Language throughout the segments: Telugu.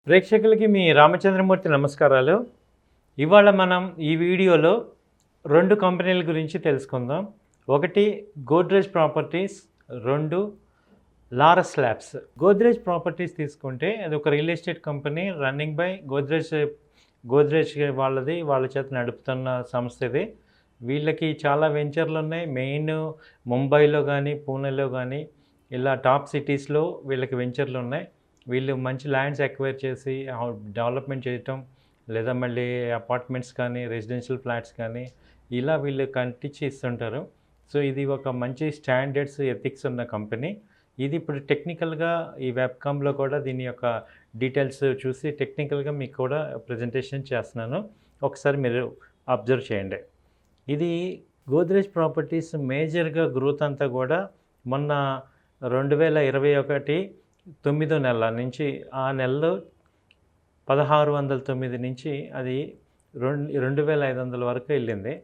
ప్రేక్షకులకి మీ రామచంద్రమూర్తి నమస్కారాలు. ఇవాళ మనం ఈ వీడియోలో 2 కంపెనీల గురించి తెలుసుకుందాం. ఒకటి Godrej properties, 2 Laurus labs. Godrej properties తీసుకుంటే అది ఒక real estate company running by Godrej వాళ్ళది, వాళ్ళ చేత నడుపుతున్న సంస్థ ఇది. వీళ్ళకి చాలా వెంచర్లు ఉన్నాయి. మెయిన్ ముంబైలో కానీ, పూణేలో కానీ ఇలా టాప్ సిటీస్లో వీళ్ళకి వెంచర్లు ఉన్నాయి. వీళ్ళు మంచి ల్యాండ్స్ ఎక్వైర్ చేసి డెవలప్మెంట్ చేయటం, లేదా మళ్ళీ అపార్ట్మెంట్స్ కానీ, రెసిడెన్షియల్ ఫ్లాట్స్ కానీ ఇలా వీళ్ళు కట్టించి ఇస్తుంటారు. సో ఇది ఒక మంచి స్టాండర్డ్స్, ఎథిక్స్ ఉన్న కంపెనీ. ఇది ఇప్పుడు టెక్నికల్గా ఈ వెబ్కామ్లో కూడా దీని యొక్క డీటెయిల్స్ చూసి టెక్నికల్గా మీకు కూడా ప్రజెంటేషన్ చేస్తున్నాను. ఒకసారి మీరు అబ్జర్వ్ చేయండి. ఇది గోద్రేజ్ ప్రాపర్టీస్ మేజర్గా గ్రోత్ అంతా కూడా మొన్న 2021 9వ నెల నుంచి ఆ నెలలో 1609 నుంచి అది 2500 వరకు వెళ్ళింది.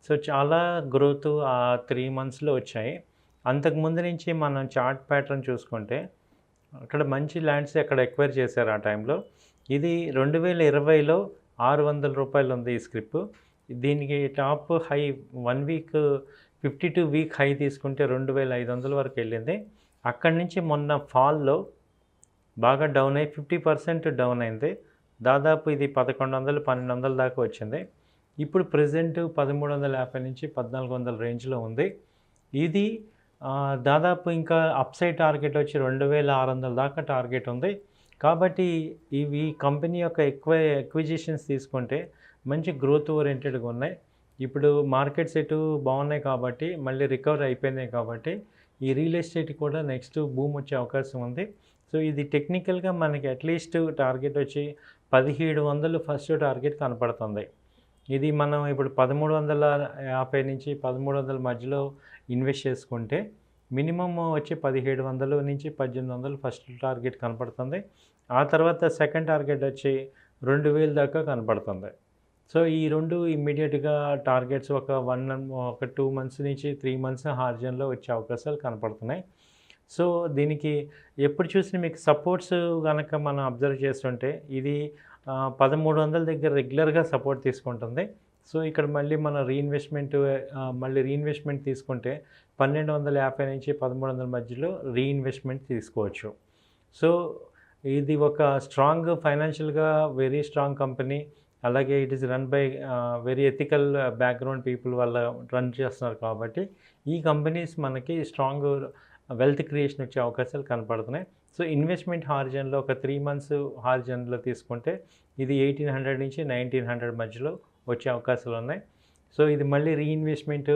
సో చాలా గ్రోత్ ఆ 3 మంత్స్లో వచ్చాయి. అంతకుముందు నుంచి మనం చార్ట్ ప్యాటర్న్ చూసుకుంటే అక్కడ మంచి ల్యాండ్స్ అక్కడ ఎక్వైర్ చేశారు ఆ టైంలో. ఇది 2020లో ₹600 ఉంది ఈ స్క్రిప్. దీనికి top high 1 week 52 week high తీసుకుంటే 2500 వరకు వెళ్ళింది. అక్కడి నుంచి మొన్న ఫాల్లో బాగా డౌన్ అయ్యి 50% డౌన్ అయింది. దాదాపు ఇది 1100, 1200 దాకా వచ్చింది. ఇప్పుడు ప్రెజెంట్ 1350 నుంచి 1400 రేంజ్లో ఉంది. ఇది దాదాపు ఇంకా అప్సైడ్ టార్గెట్ వచ్చి 2600 దాకా టార్గెట్ ఉంది. కాబట్టి ఈ కంపెనీ యొక్క ఎక్విజిషన్స్ తీసుకుంటే మంచి గ్రోత్ ఓరియంటెడ్గా ఉన్నాయి. ఇప్పుడు మార్కెట్స్ ఎటు బాగున్నాయి కాబట్టి, మళ్ళీ రికవర్ అయిపోయినాయి కాబట్టి ఈ రియల్ ఎస్టేట్ కూడా నెక్స్ట్ బూమ్ వచ్చే అవకాశం ఉంది. సో ఇది టెక్నికల్గా మనకి అట్లీస్ట్ టార్గెట్ వచ్చి 1700 ఫస్ట్ టార్గెట్ కనపడుతుంది. ఇది మనం ఇప్పుడు 1350 నుంచి 1300 మధ్యలో ఇన్వెస్ట్ చేసుకుంటే మినిమమ్ వచ్చి 1700 నుంచి 1800 ఫస్ట్ టార్గెట్ కనపడుతుంది. ఆ తర్వాత సెకండ్ టార్గెట్ వచ్చి 2000 దాకా కనపడుతుంది. సో ఈ రెండు ఇమ్మీడియట్గా టార్గెట్స్ ఒక 2 మంత్స్ నుంచి 3 మంత్స్ హార్జన్లో వచ్చే అవకాశాలు కనపడుతున్నాయి. సో దీనికి ఎప్పుడు చూసినా మీకు సపోర్ట్స్ కనుక మనం అబ్జర్వ్ చేస్తుంటే ఇది 1300 దగ్గర రెగ్యులర్గా సపోర్ట్ తీసుకుంటుంది. సో ఇక్కడ మళ్ళీ మన రీఇన్వెస్ట్మెంట్ తీసుకుంటే 1250 నుంచి 1300 మధ్యలో రీఇన్వెస్ట్మెంట్ తీసుకోవచ్చు. సో ఇది ఒక స్ట్రాంగ్ ఫైనాన్షియల్గా వెరీ స్ట్రాంగ్ కంపెనీ. అలాగే it is run by very ethical background people వల్ల రన్ చేస్తున్నారు కాబట్టి ఈ కంపెనీస్ మనకి స్ట్రాంగ్ వెల్త్ క్రియేషన్ వచ్చే అవకాశాలు కనపడుతున్నాయి. సో ఇన్వెస్ట్మెంట్ హార్జన్లో ఒక 3 మంత్స్ హార్జన్లో తీసుకుంటే ఇది 1800 నుంచి 1900 మధ్యలో వచ్చే అవకాశాలు ఉన్నాయి. సో ఇది మళ్ళీ రీఇన్వెస్ట్మెంట్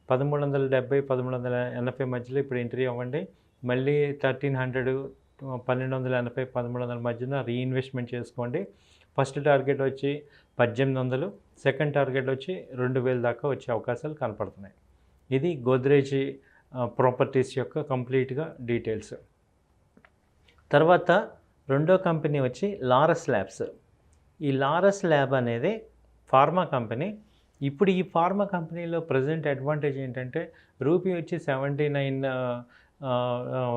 1370, 1380 మధ్యలో ఇప్పుడు ఎంట్రీ అవ్వండి. మళ్ళీ 1300, 1280, 1300 మధ్యన రీఇన్వెస్ట్మెంట్ చేసుకోండి. ఫస్ట్ టార్గెట్ వచ్చి 1800, సెకండ్ టార్గెట్ వచ్చి 2000 దాకా వచ్చే అవకాశాలు కనపడుతున్నాయి. ఇది గోద్రేజ్ ప్రాపర్టీస్ యొక్క కంప్లీట్గా డీటెయిల్స్. తర్వాత రెండో కంపెనీ వచ్చి లారస్ ల్యాబ్స్. ఈ లారస్ ల్యాబ్ అనేది ఫార్మా కంపెనీ. ఇప్పుడు ఈ ఫార్మా కంపెనీలో ప్రజెంట్ అడ్వాంటేజ్ ఏంటంటే రూపీ వచ్చి 79,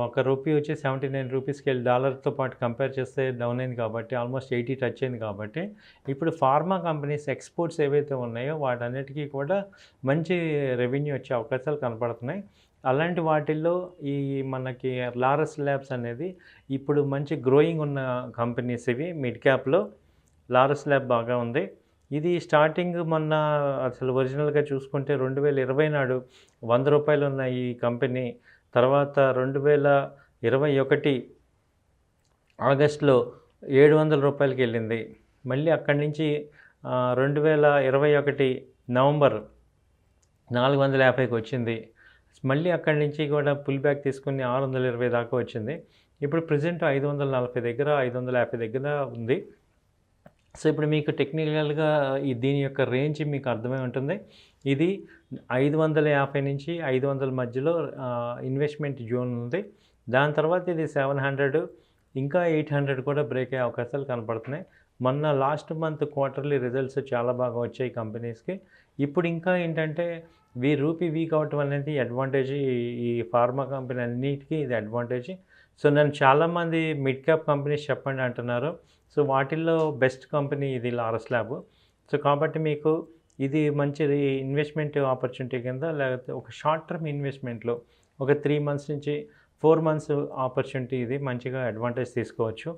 ఒక రూపీ వచ్చి 79 రూపీస్కి వెళ్ళి డాలర్తో పాటు కంపేర్ చేస్తే డౌన్ అయింది కాబట్టి ఆల్మోస్ట్ 80 టచ్ అయింది కాబట్టి ఇప్పుడు ఫార్మా కంపెనీస్ ఎక్స్పోర్ట్స్ ఏవైతే ఉన్నాయో వాటన్నిటికీ కూడా మంచి రెవెన్యూ వచ్చే అవకాశాలు కనపడుతున్నాయి. అలాంటి వాటిల్లో ఈ మనకి లారస్ ల్యాబ్స్ అనేది ఇప్పుడు మంచి గ్రోయింగ్ ఉన్న కంపెనీస్ ఇవి. మిడ్ క్యాప్లో లారస్ ల్యాబ్ బాగా ఉంది. ఇది స్టార్టింగ్ మొన్న అసలు ఒరిజినల్గా చూసుకుంటే 2020 నాడు ₹100 ఉన్న ఈ కంపెనీ తర్వాత 2021 ఆగస్టులో ₹700 వెళ్ళింది. మళ్ళీ అక్కడి నుంచి 2021 నవంబర్ 450కి వచ్చింది. మళ్ళీ అక్కడి నుంచి కూడా పుల్ బ్యాక్ తీసుకుని 620 దాకా వచ్చింది. ఇప్పుడు ప్రజెంట్ 540 దగ్గర, 550 దగ్గర ఉంది. సో ఇప్పుడు మీకు టెక్నికల్గా దీని యొక్క రేంజ్ మీకు అర్థమై ఉంటుంది. ఇది 550 నుంచి 500 మధ్యలో ఇన్వెస్ట్మెంట్ జోన్ ఉంది. దాని తర్వాత ఇది 700, ఇంకా 800 కూడా బ్రేక్ అయ్యే అవకాశాలు కనపడుతున్నాయి. మొన్న లాస్ట్ మంత్ క్వార్టర్లీ రిజల్ట్స్ చాలా బాగా వచ్చాయి కంపెనీస్కి. ఇప్పుడు ఇంకా ఏంటంటే రూపీ వీక్ అవ్వటం అనేది అడ్వాంటేజ్. ఈ ఫార్మా కంపెనీ అన్నిటికీ ఇది అడ్వాంటేజ్. సో నన్ను చాలామంది మిడ్ క్యాప్ కంపెనీస్ చెప్పండి అంటున్నారు. సో వాటిల్లో బెస్ట్ కంపెనీ ఇది లారస్ ల్యాబ్. సో కాబట్టి మీకు ఇది మంచి ఇన్వెస్ట్మెంట్ ఆపర్చునిటీ కింద, లేకపోతే ఒక షార్ట్ టర్మ్ ఇన్వెస్ట్మెంట్‌లో ఒక 3 మంత్స్ నుంచి 4 మంత్స్ ఆపర్చునిటీ, ఇది మంచిగా అడ్వాంటేజ్ తీసుకోవచ్చు.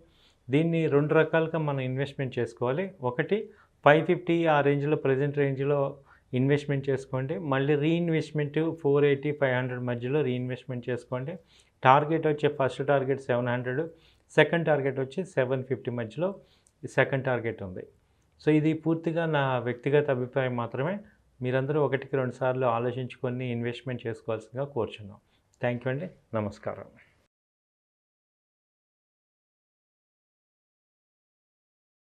దీన్ని 2 రకాలుగా మనం ఇన్వెస్ట్మెంట్ చేసుకోవాలి. ఒకటి 550 ఆ రేంజ్‌లో, ప్రెజెంట్ రేంజ్‌లో ఇన్వెస్ట్మెంట్ చేసుకోండి. మళ్ళీ రీఇన్వెస్ట్మెంట్ 480, 500 మధ్యలో రీఇన్వెస్ట్మెంట్ చేసుకోండి. టార్గెట్ వచ్చి ఫస్ట్ టార్గెట్ 700, సెకండ్ టార్గెట్ వచ్చి 750 మధ్యలో సెకండ్ టార్గెట్ ఉంది. సో ఇది పూర్తిగా నా వ్యక్తిగత అభిప్రాయం మాత్రమే. మీరందరూ ఒకటికి 2 సార్లు ఆలోచించుకొని ఇన్వెస్ట్మెంట్ చేసుకోవాల్సిందిగా కోరుచున్నాం. థ్యాంక్ యూ అండి. నమస్కారం.